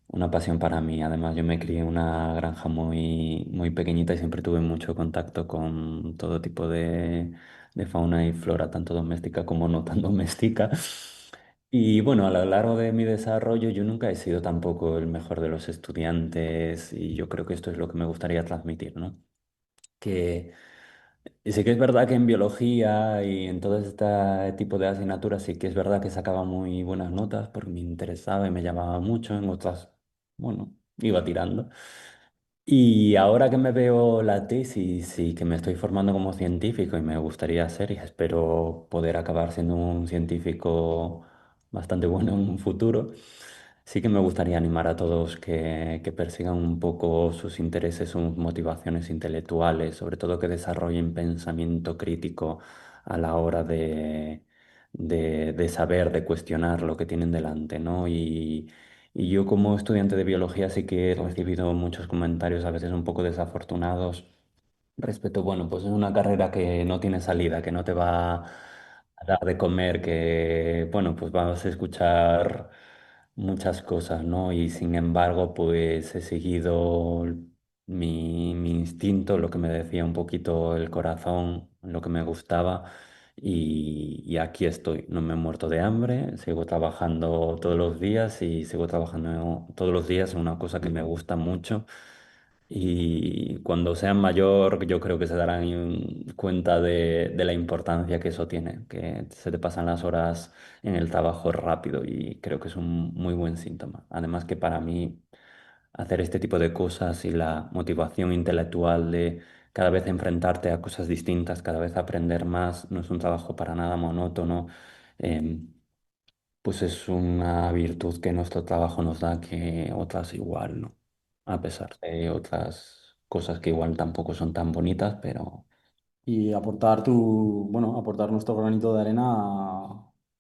una pasión para mí. Además, yo me crié en una granja muy pequeñita y siempre tuve mucho contacto con todo tipo de fauna y flora, tanto doméstica como no tan doméstica. Y bueno, a lo largo de mi desarrollo yo nunca he sido tampoco el mejor de los estudiantes y yo creo que esto es lo que me gustaría transmitir, ¿no? Que y sí que es verdad que en biología y en todo este tipo de asignaturas sí que es verdad que sacaba muy buenas notas porque me interesaba y me llamaba mucho, en otras, bueno, iba tirando. Y ahora que me veo la tesis y que me estoy formando como científico y me gustaría ser y espero poder acabar siendo un científico bastante bueno en un futuro, sí que me gustaría animar a todos que persigan un poco sus intereses, sus motivaciones intelectuales, sobre todo que desarrollen pensamiento crítico a la hora de saber, de cuestionar lo que tienen delante, ¿no? Y yo como estudiante de biología sí que he recibido muchos comentarios a veces un poco desafortunados respecto, bueno, pues es una carrera que no tiene salida, que no te va a dar de comer, que, bueno, pues vas a escuchar muchas cosas, ¿no? Y sin embargo, pues he seguido mi instinto, lo que me decía un poquito el corazón, lo que me gustaba. Y aquí estoy, no me he muerto de hambre, sigo trabajando todos los días y sigo trabajando todos los días en una cosa que me gusta mucho. Y cuando sean mayor, yo creo que se darán cuenta de la importancia que eso tiene, que se te pasan las horas en el trabajo rápido y creo que es un muy buen síntoma. Además que para mí hacer este tipo de cosas y la motivación intelectual de cada vez enfrentarte a cosas distintas, cada vez aprender más, no es un trabajo para nada monótono. Em, pues es una virtud que nuestro trabajo nos da que otras igual, ¿no? A pesar de otras cosas que igual tampoco son tan bonitas, pero... Y aportar nuestro granito de arena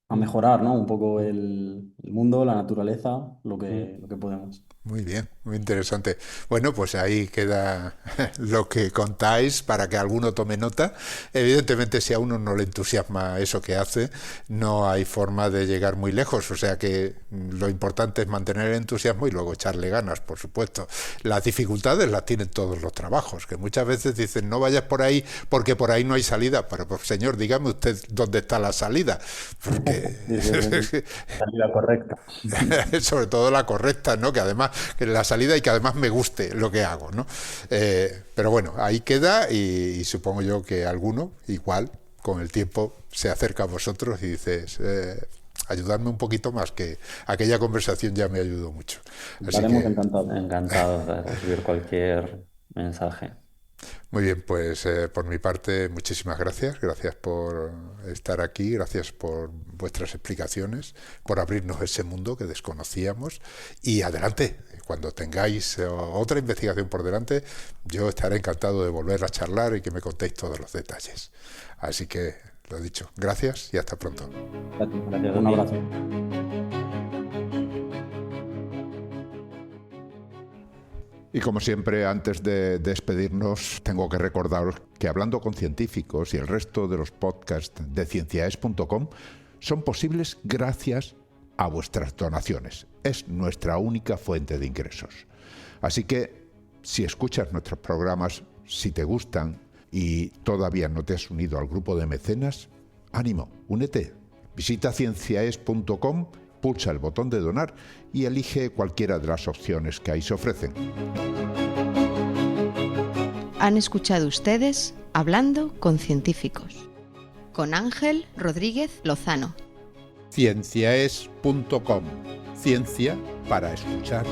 a mejorar, ¿no? Un poco el mundo, la naturaleza, Mm, lo que podemos. Muy bien, muy interesante. Bueno, pues ahí queda lo que contáis para que alguno tome nota. Evidentemente, si a uno no le entusiasma eso que hace, no hay forma de llegar muy lejos. O sea que lo importante es mantener el entusiasmo y luego echarle ganas, por supuesto. Las dificultades las tienen todos los trabajos, que muchas veces dicen no vayas por ahí porque por ahí no hay salida. Pero, pues, señor, dígame usted dónde está la salida. Sí, sí, sí, sí. Porque salida correcta. sobre todo la correcta, ¿no? Que además, que la salida y que además me guste lo que hago, ¿no? Pero bueno, ahí queda y supongo yo que alguno, igual, con el tiempo, se acerca a vosotros y dices, ayudadme un poquito más, que aquella conversación ya me ayudó mucho. Así Estaremos que, encantados. Encantados de recibir cualquier mensaje. muy bien, pues por mi parte, muchísimas gracias. Gracias por estar aquí, gracias por vuestras explicaciones, por abrirnos ese mundo que desconocíamos. Y adelante, cuando tengáis otra investigación por delante, yo estaré encantado de volver a charlar y que me contéis todos los detalles. Así que, lo dicho, gracias y hasta pronto. Gracias a Un ti. abrazo. Y como siempre, antes de despedirnos, tengo que recordaros que Hablando con Científicos y el resto de los podcasts de cienciaes.com son posibles gracias a vuestras donaciones. Es nuestra única fuente de ingresos. Así que, si escuchas nuestros programas, si te gustan y todavía no te has unido al grupo de mecenas, ánimo, únete. Visita cienciaes.com, pulsa el botón de donar y elige cualquiera de las opciones que ahí se ofrecen. Han escuchado ustedes Hablando con Científicos, con Ángel Rodríguez Lozano. Cienciaes.com. Ciencia para escuchar.